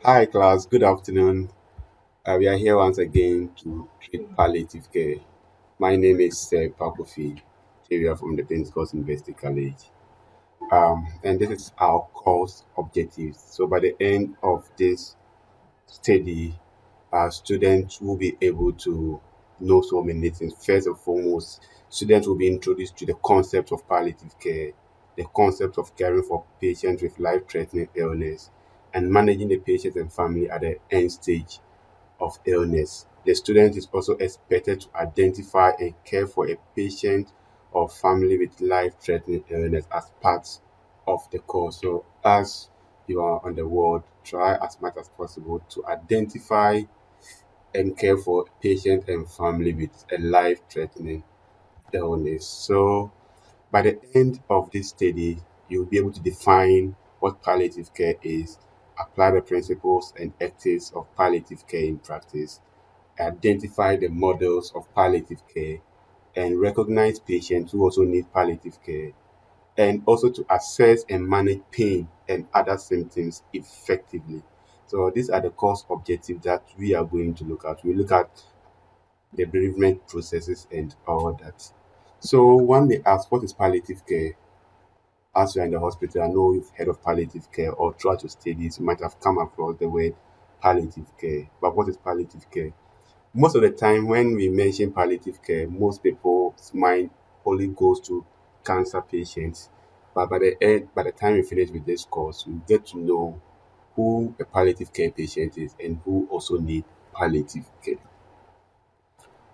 Hi, class. Good afternoon. We are here once again to treat palliative care. My name is Pakofi Teria from the Pentecost University College. And this is our course objectives. So, by the end of this study, our students will be able to know so many things. First and foremost, students will be introduced to the concept of palliative care, the concept of caring for patients with life threatening illness, and managing the patient and family at the end stage of illness. The student is also expected to identify and care for a patient or family with life threatening illness as part of the course. So, as you are on the ward, try as much as possible to identify and care for patient and family with a life threatening illness. So, by the end of this study, you'll be able to define what palliative care is, apply the principles and ethics of palliative care in practice, identify the models of palliative care, and recognize patients who also need palliative care, and also to assess and manage pain and other symptoms effectively. So these are the course objectives that we are going to look at. We look at the bereavement processes and all that. So one may ask, what is palliative care? As you're in the hospital, I know you've heard of palliative care or throughout your studies, you might have come across the word palliative care. But what is palliative care? Most of the time, when we mention palliative care, most people's mind only goes to cancer patients. But by the time we finish with this course, we get to know who a palliative care patient is and who also need palliative care.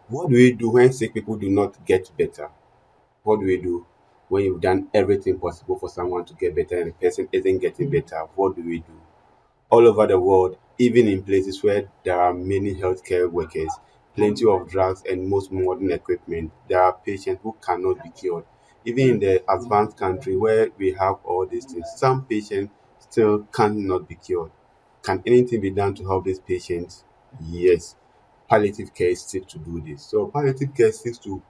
What do we do when sick people do not get better? What do we do when you've done everything possible for someone to get better and the person isn't getting better? What do we do? All over the world, even in places where there are many healthcare workers, plenty of drugs, and most modern equipment, there are patients who cannot be cured. Even in the advanced country where we have all these things, some patients still cannot be cured. Can anything be done to help these patients? Yes. Palliative care seeks to do this. So palliative care seeks to,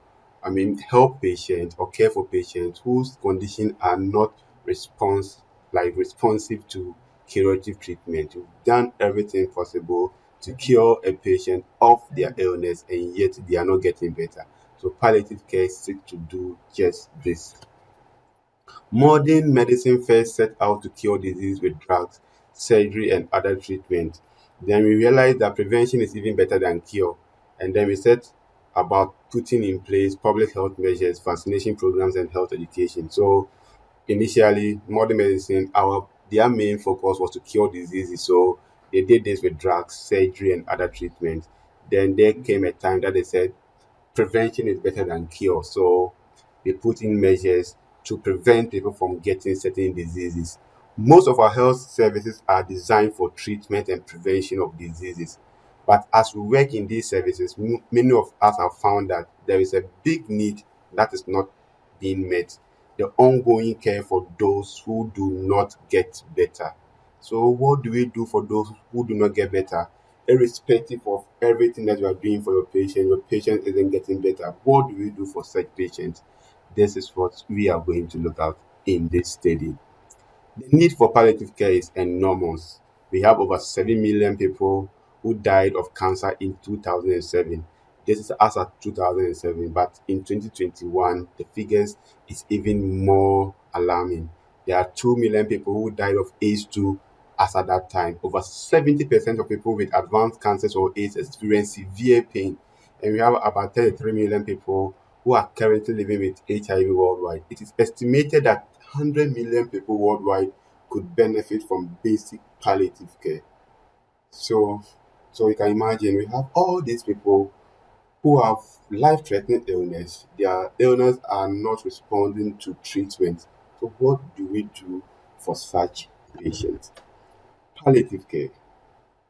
help patients or care for patients whose condition are not responsive to curative treatment. You've done everything possible to cure a patient of their illness and yet they are not getting better. So palliative care seeks to do just this. Modern medicine first set out to cure disease with drugs, surgery, and other treatments. Then we realized that prevention is even better than cure. And then we set about putting in place public health measures, vaccination programs, and health education. So initially, modern medicine, our their main focus was to cure diseases. So they did this with drugs, surgery, and other treatments. Then there came a time that they said prevention is better than cure. So they put in measures to prevent people from getting certain diseases. Most of our health services are designed for treatment and prevention of diseases. But as we work in these services, many of us have found that there is a big need that is not being met. The ongoing care for those who do not get better. So, what do we do for those who do not get better? Irrespective of everything that you are doing for your patient isn't getting better. What do we do for such patients? This is what we are going to look at in this study. The need for palliative care is enormous. We have over 7 million people who died of cancer in 2007. This is as at 2007, but in 2021, the figures is even more alarming. There are 2 million people who died of AIDS 2 as at that time. Over 70% of people with advanced cancers or AIDS experience severe pain. And we have about 33 million people who are currently living with HIV worldwide. It is estimated that 100 million people worldwide could benefit from basic palliative care. So, so you can imagine we have all these people who have life-threatening illness. Their illness are not responding to treatment. So, what do we do for such patients? Palliative care.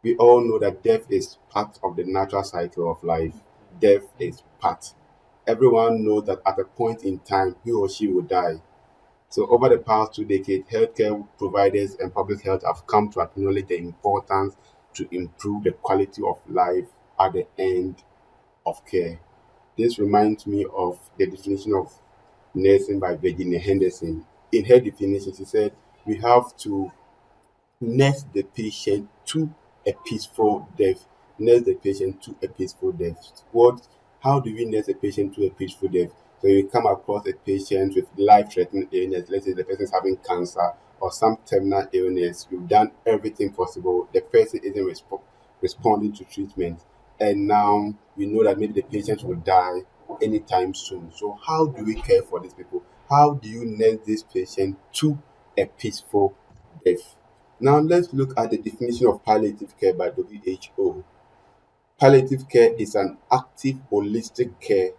We all know that death is part of the natural cycle of life. Death is part. Everyone knows that at a point in time, he or she will die. So, over the past 2 decades, healthcare providers and public health have come to acknowledge the importance to improve the quality of life at the end of care. This reminds me of the definition of nursing by Virginia Henderson. In her definition, she said, we have to nurse the patient to a peaceful death. Nurse the patient to a peaceful death. How do we nurse a patient to a peaceful death? So you come across a patient with life-threatening illness. Let's say the person is having cancer or some terminal illness. You've done everything possible. The person isn't responding to treatment, and now we know that maybe the patient will die anytime soon. So how do we care for these people? How do you nurse this patient to a peaceful death? Now let's look at the definition of palliative care by WHO. Palliative care is an active holistic care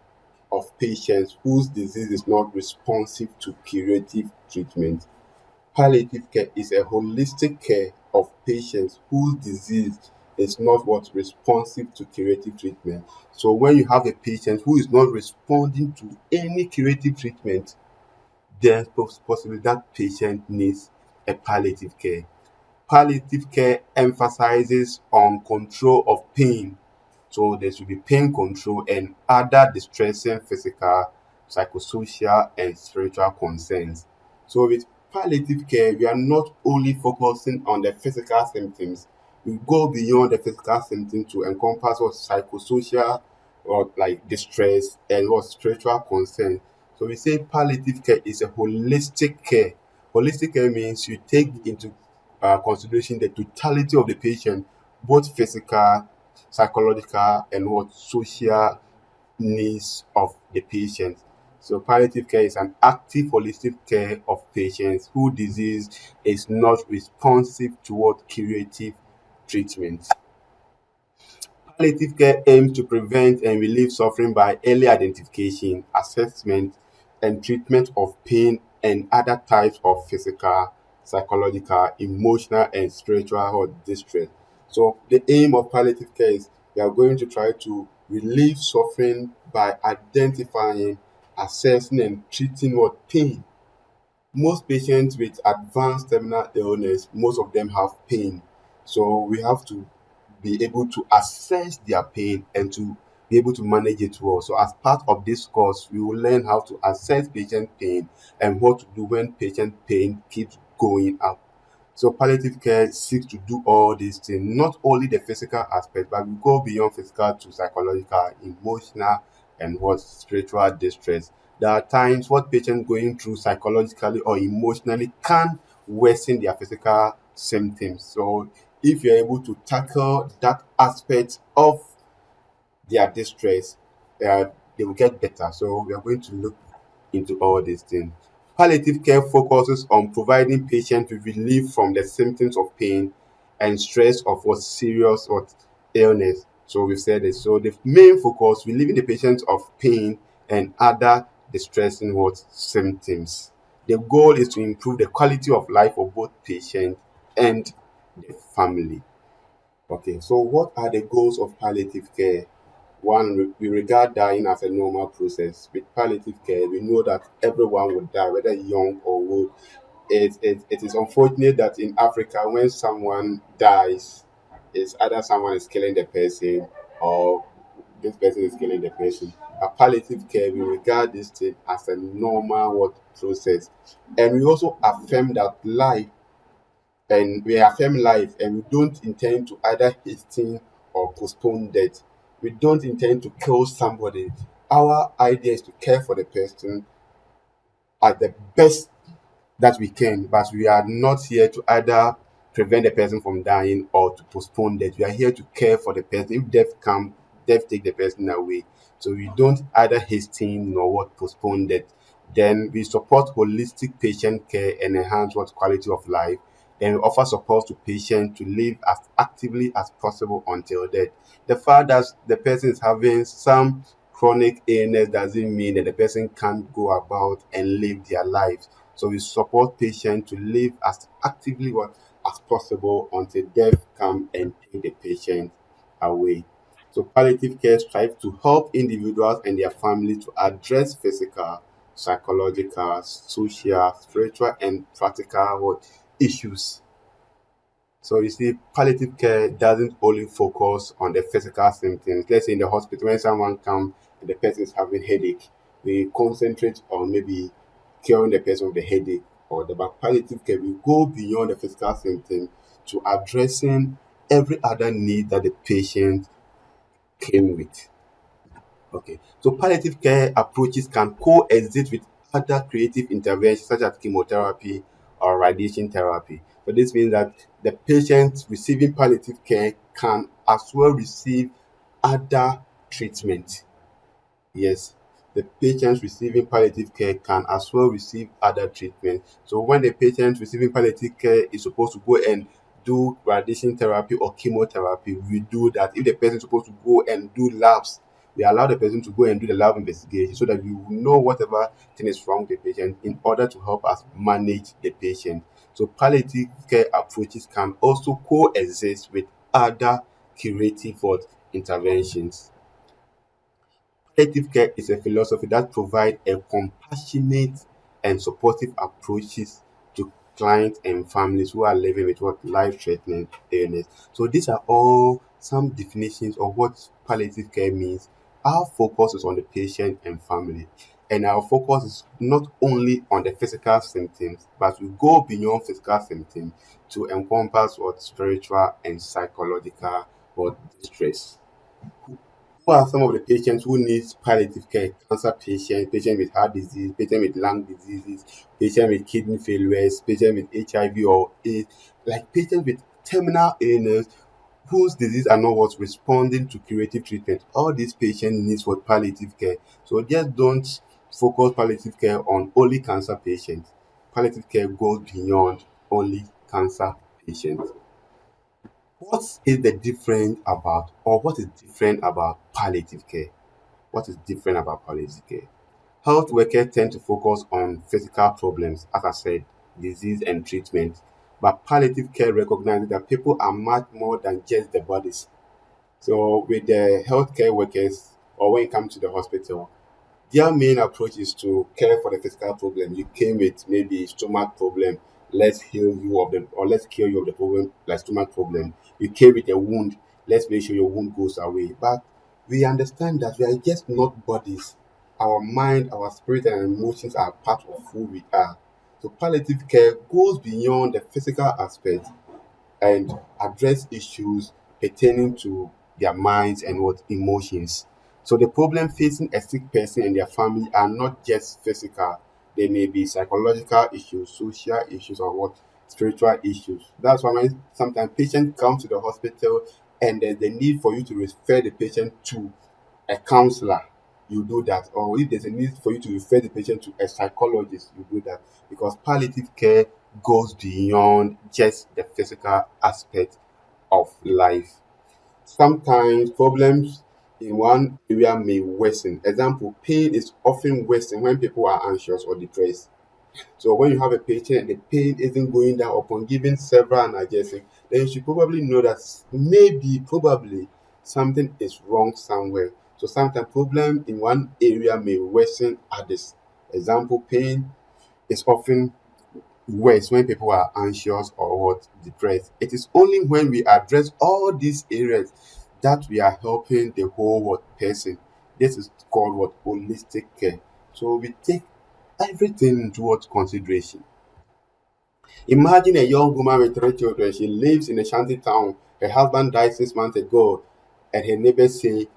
of patients whose disease is not responsive to curative treatment. Palliative care is a holistic care of patients whose disease is not what responsive to curative treatment. So when you have a patient who is not responding to any curative treatment, then possibly that patient needs a palliative care. Palliative care emphasizes on control of pain. So there should be pain control and other distressing physical, psychosocial, and spiritual concerns. So with palliative care, we are not only focusing on the physical symptoms, we go beyond the physical symptoms to encompass what psychosocial or like distress and what spiritual concern. So we say palliative care is a holistic care. Holistic care means you take into consideration the totality of the patient, both physical, psychological, and what social needs of the patient. So palliative care is an active holistic care of patients whose disease is not responsive toward curative treatment. Palliative care aims to prevent and relieve suffering by early identification, assessment, and treatment of pain and other types of physical, psychological, emotional, and spiritual distress. So, the aim of palliative care is we are going to try to relieve suffering by identifying, assessing, and treating what pain. Most patients with advanced terminal illness, most of them have pain. So we have to be able to assess their pain and to be able to manage it well. So as part of this course, we will learn how to assess patient pain and what to do when patient pain keeps going up. So palliative care seeks to do all these things, not only the physical aspect, but we go beyond physical to psychological, emotional, and what spiritual distress. There are times what patients going through psychologically or emotionally can worsen their physical symptoms. So if you're able to tackle that aspect of their distress, uh, they will get better. So we are going to look into all these things. Palliative care focuses on providing patients with relief from the symptoms of pain and stress of what serious or illness. So we've said this. So the main focus, relieving the patient of pain and other distressing what symptoms. The goal is to improve the quality of life for both patient and the family. Okay, so what are the goals of palliative care? One, we regard dying as a normal process. With palliative care, we know that everyone will die, whether young or old. It is unfortunate that in Africa, when someone dies, it's either someone is killing the person or this person is killing the person. A palliative care, we regard this thing as a normal process. And we also affirm that life and we affirm life and we don't intend to either hasten or postpone death. We don't intend to kill somebody. Our idea is to care for the person at the best that we can, but we are not here to either prevent the person from dying or to postpone death. We are here to care for the person. If death comes, death take the person away. So we don't either hasten nor postpone death. Then we support holistic patient care and enhance quality of life. Then we offer support to patients to live as actively as possible until death. The fact that the person is having some chronic illness doesn't mean that the person can't go about and live their lives. So we support patients to live as actively as possible until death come and take the patient away. So palliative care strives to help individuals and their families to address physical, psychological, social, spiritual, and practical issues. So you see, palliative care doesn't only focus on the physical symptoms. Let's say in the hospital, when someone comes and the person is having headache, we concentrate on maybe curing the person of the headache or the palliative care. We go beyond the physical symptom to addressing every other need that the patient came with. Okay, so palliative care approaches can coexist with other creative interventions such as chemotherapy or radiation therapy. So this means that the patient receiving palliative care can as well receive other treatment. Yes, the patient receiving palliative care can as well receive other treatment. So when the patient receiving palliative care is supposed to go and do radiation therapy or chemotherapy, we do that. If the person is supposed to go and do labs, we allow the person to go and do the lab investigation so that we will know whatever thing is wrong with the patient in order to help us manage the patient. So palliative care approaches can also coexist with other curative what interventions. Palliative care is a philosophy that provides a compassionate and supportive approaches to clients and families who are living with what life-threatening illness. So these are all some definitions of what palliative care means. Our focus is on the patient and family, and our focus is not only on the physical symptoms, but we go beyond physical symptoms to encompass what spiritual and psychological what distress. Who are some of the patients who need palliative care? Cancer patients, patients with heart disease, patients with lung diseases, patients with kidney failures, patients with HIV or AIDS, like patients with terminal illness whose disease are not what's responding to curative treatment. All these patients need for palliative care. So just don't focus palliative care on only cancer patients. Palliative care goes beyond only cancer patients. What is the difference about, or what is different about palliative care? What is different about palliative care? Health workers tend to focus on physical problems, as I said, disease and treatment. But palliative care recognizes that people are much more than just the bodies. So with the healthcare workers, or when it comes to the hospital, their main approach is to care for the physical problem. You came with maybe stomach problem, let's heal you of the, or let's cure you of the problem, like stomach problem. You came with a wound, let's make sure your wound goes away. But we understand that we are just not bodies. Our mind, our spirit, and emotions are part of who we are. So palliative care goes beyond the physical aspect and address issues pertaining to their minds and what emotions. So the problem facing a sick person and their family are not just physical. They may be psychological issues, social issues, or what spiritual issues. That's why when sometimes patients come to the hospital and there's the need for you to refer the patient to a counselor, you do that. Or if there's a need for you to refer the patient to a psychologist, you do that. Because palliative care goes beyond just the physical aspect of life. Sometimes problems in one area may worsen. Example, pain is often worsened when people are anxious or depressed. So when you have a patient and the pain isn't going down upon giving several analgesics, then you should probably know that probably something is wrong somewhere. So sometimes problem in one area may worsen others. Example, pain is often worse when people are anxious or what depressed. It is only when we address all these areas that we are helping the whole what person. This is called what holistic care. So we take everything into what consideration. Imagine a young woman with three children. She lives in a shanty town. Her husband died 6 months ago, and her neighbors say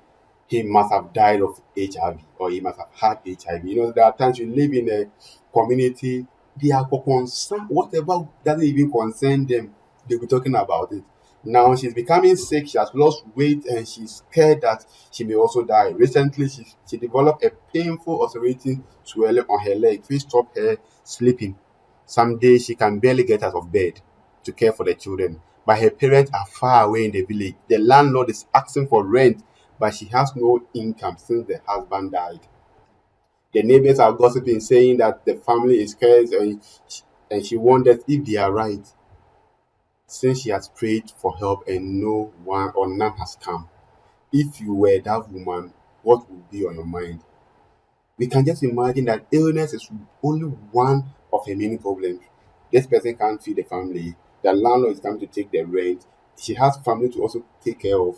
he must have died of HIV or he must have had HIV. You know, there are times you live in a community, they are concerned, whatever doesn't even concern them, they'll be talking about it. Now she's becoming sick, she has lost weight, and she's scared that she may also die. Recently, she developed a painful ulcerating swelling on her leg, which stopped her sleeping. Some days she can barely get out of bed to care for the children. But her parents are far away in the village. The landlord is asking for rent, but she has no income since the husband died. The neighbors are gossiping, saying that the family is cursed, and she wonders if they are right, since she has prayed for help and no one or none has come. If you were that woman, what would be on your mind? We can just imagine that illness is only one of her many problems. This person can't feed the family. The landlord is coming to take the rent. She has family to also take care of.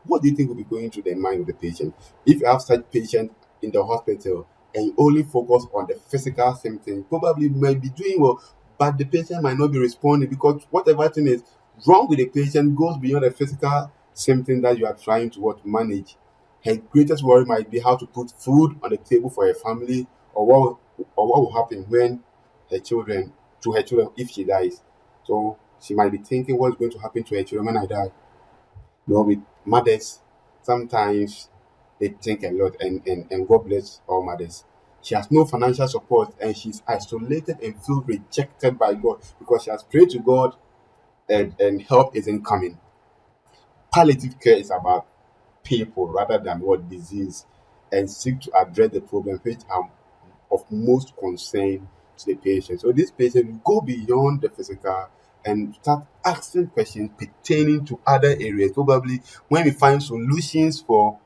What do you think will be going through the mind of the patient? If you have such patient in the hospital and you only focus on the physical symptoms, probably you might be doing well, but the patient might not be responding because whatever thing is wrong with the patient goes beyond the physical symptom that you are trying to manage. Her greatest worry might be how to put food on the table for her family, or what will happen when her children to her children if she dies. So she might be thinking what's going to happen to her children when I die. With mothers, sometimes they think a lot, and God bless all mothers. She has no financial support and she's isolated and feel rejected by God because she has prayed to God, and help isn't coming. Palliative care is about people rather than what disease, and seek to address the problem which are of most concern to the patient. So this patient will go beyond the physical and start asking questions pertaining to other areas. Probably when we find solutions for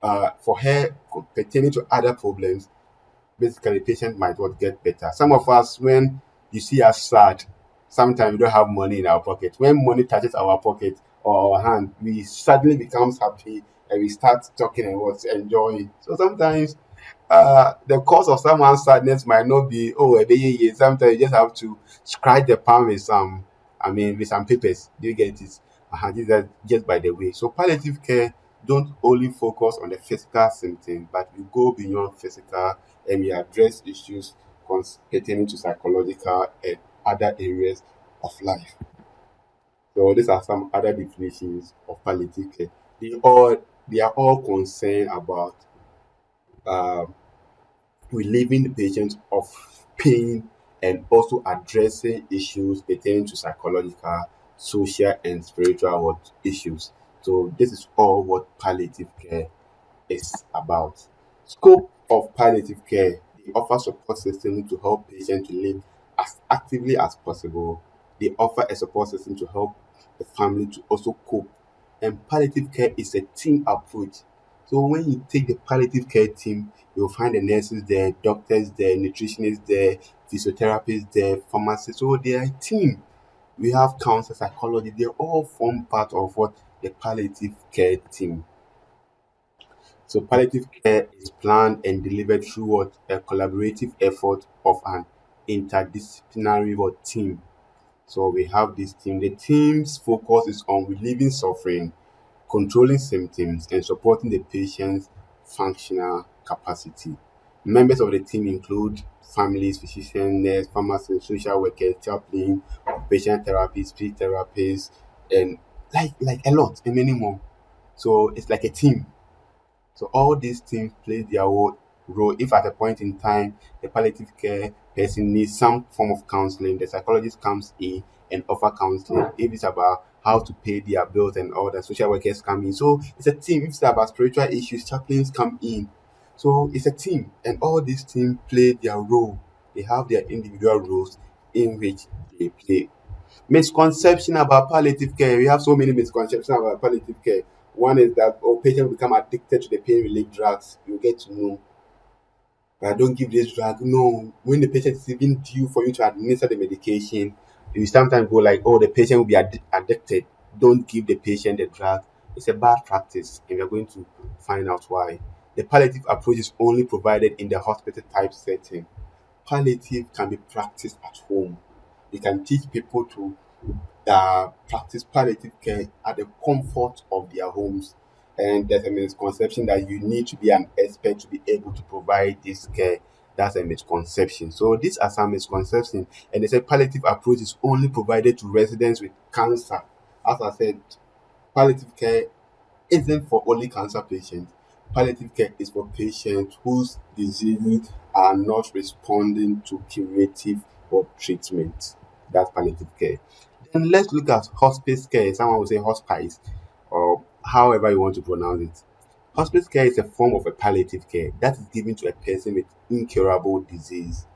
her pertaining to other problems, basically the patient might well get better. Some of us, when you see us sad, sometimes we don't have money in our pocket. When money touches our pocket or our hand, we suddenly becomes happy and we start talking and what's enjoying. So sometimes the cause of someone's sadness might not be a baby. Sometimes you just have to scratch the palm with with some papers. Do you get it? This is just by the way. So palliative care don't only focus on the physical symptom, but we go beyond physical and we address issues pertaining to psychological and other areas of life. So these are some other definitions of palliative care. They are all concerned about um relieving the patient of pain and also addressing issues pertaining to psychological, social, and spiritual issues. So this is all what palliative care is about. Scope of palliative care: they offer support system to help patients to live as actively as possible. They offer a support system to help the family to also cope. And palliative care is a team approach. So when you take the palliative care team, you'll find the nurses there, doctors there, nutritionists there, physiotherapists there, pharmacists. So they are a team. We have counselors, psychology. They all form part of what the palliative care team. So palliative care is planned and delivered through what a collaborative effort of an interdisciplinary team. So we have this team. The team's focus is on relieving suffering, controlling symptoms, and supporting the patient's functional capacity. Members of the team include families, physicians, nurse, pharmacists, social workers, chaplain, patient therapists, speech therapists, and like a lot and many more. So it's like a team. So all these things play their role. If at a point in time the palliative care person needs some form of counseling, the psychologist comes in and offer counseling. If it's about how to pay their bills and all that, social workers come in. So it's a team. If it's about spiritual issues, chaplains come in. So it's a team, and all these teams play their role. They have their individual roles in which they play. Misconception about palliative care. We have so many misconceptions about palliative care. One is that patients will become addicted to the pain relief drugs. You get to know, I don't give this drug. No, when the patient is even due for you to administer the medication, you sometimes go like, oh, the patient will be addicted. Don't give the patient the drug. It's a bad practice, and we're going to find out why. The palliative approach is only provided in the hospital type setting. Palliative can be practiced at home. You can teach people to practice palliative care at the comfort of their homes. And there's a misconception that you need to be an expert to be able to provide this care. That's a misconception. So these are some misconceptions. And they say palliative approach is only provided to residents with cancer. As I said, palliative care isn't for only cancer patients. Palliative care is for patients whose diseases are not responding to curative or treatment. That's palliative care. Then let's look at hospice care. Someone will say hospice, or however you want to pronounce it. Hospice care is a form of a palliative care that is given to a person with incurable disease.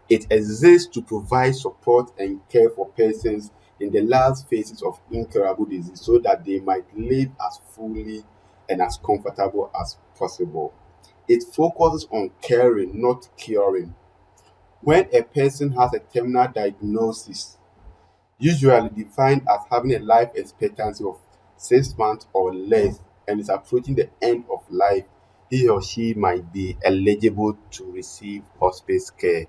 It exists to provide support and care for persons in the last phases of incurable disease so that they might live as fully and as comfortable as possible. It focuses on caring, not curing. When a person has a terminal diagnosis, usually defined as having a life expectancy of 6 months or less, and is approaching the end of life, he or she might be eligible to receive hospice care.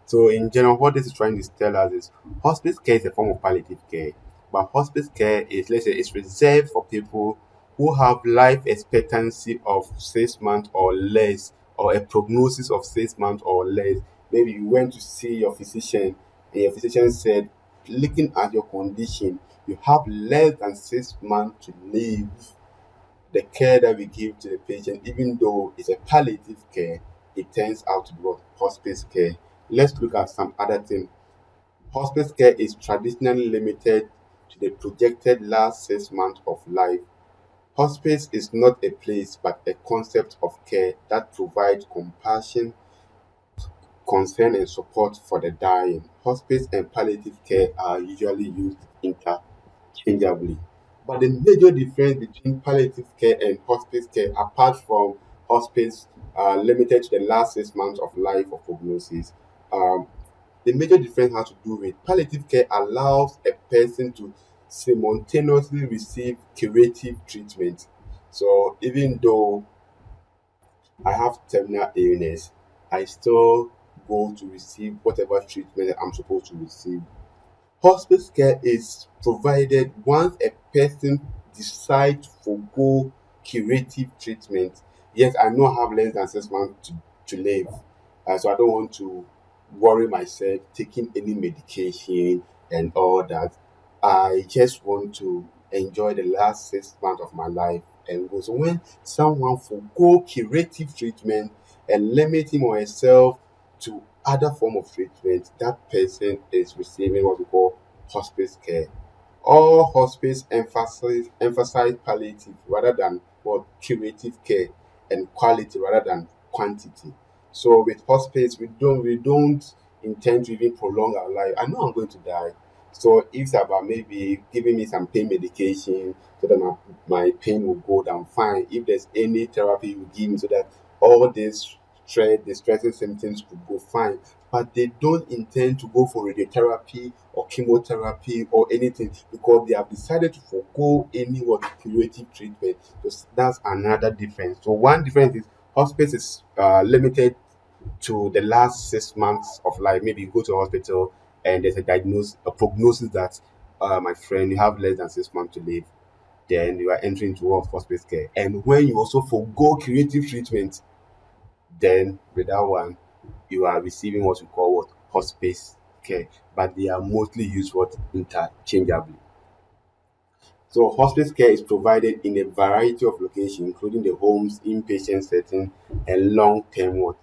So, in general, what this is trying to tell us is hospice care is a form of palliative care. But hospice care is, let's say, it's reserved for people who have life expectancy of 6 months or less, or a prognosis of 6 months or less. Maybe you went to see your physician, and your physician said, looking at your condition, you have less than 6 months to live. The care that we give to the patient, even though it's a palliative care, it turns out to be what hospice care. Let's look at some other things. Hospice care is traditionally limited to the projected last 6 months of life. Hospice is not a place but a concept of care that provides compassion, concern, and support for the dying. Hospice and palliative care are usually used interchangeably. But the major difference between palliative care and hospice care, apart from hospice limited to the last 6 months of life or prognosis, um, the major difference has to do with palliative care allows a person to simultaneously receive curative treatment. So even though I have terminal illness, I still go to receive whatever treatment I'm supposed to receive. Hospice care is provided once a person decides to forego curative treatment. Yes, I know I have less than 6 months to live, so I don't want to worry myself taking any medication and all that. I just want to enjoy the last 6 months of my life and go. So when someone forego curative treatment and limit him or herself to other form of treatment, that person is receiving what we call hospice care. All hospice emphasize palliative rather than what curative care, and quality rather than quantity. So with hospice, we don't intend to even prolong our life. I know I'm going to die. So if it's about maybe giving me some pain medication so that my pain will go down, fine. If there's any therapy you give me so that all this distressing symptoms could go, fine. But they don't intend to go for radiotherapy or chemotherapy or anything because they have decided to forego any what curative treatment. So that's another difference. So one difference is hospice is limited to the last 6 months of life. Maybe you go to a hospital and there's a prognosis that, my friend, you have less than 6 months to live. Then you are entering towards hospice care. And when you also forego curative treatment, then with that one, you are receiving what we call what hospice care. But they are mostly used what interchangeably. So hospice care is provided in a variety of locations, including the homes, inpatient setting, and long-term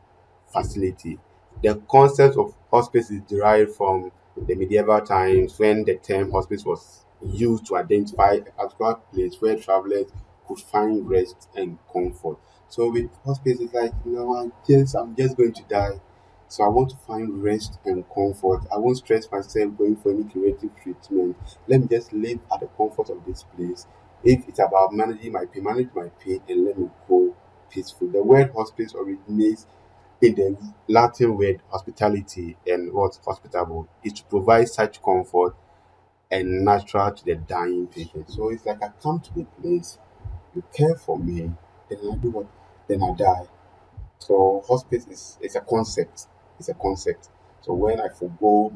facility. The concept of hospice is derived from the medieval times when the term hospice was used to identify a particular place where travelers could find rest and comfort. So with hospice, it's like, I'm just going to die. So I want to find rest and comfort. I won't stress myself going for any curative treatment. Let me just live at the comfort of this place. If it's about manage my pain and let me go peaceful. The word hospice originates in the Latin word hospitality, and what's hospitable is to provide such comfort and natural to the dying patient. So it's like I come to the place, you care for me, then I do what? Then I die. So hospice is a concept. It's a concept. So when I forgo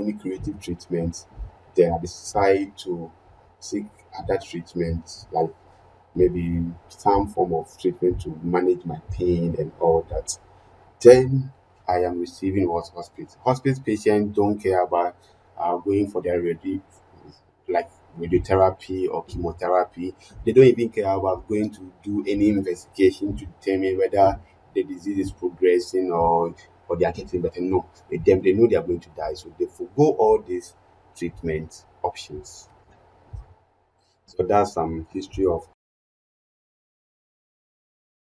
any creative treatment, then I decide to seek other treatment, like maybe some form of treatment to manage my pain and all that. Then I am receiving what hospice. Hospice patients don't care about going for their like radiotherapy or chemotherapy. They don't even care about going to do any investigation to determine whether the disease is progressing or they are getting better. No, they know they are going to die, so they forego all these treatment options. So that's some history of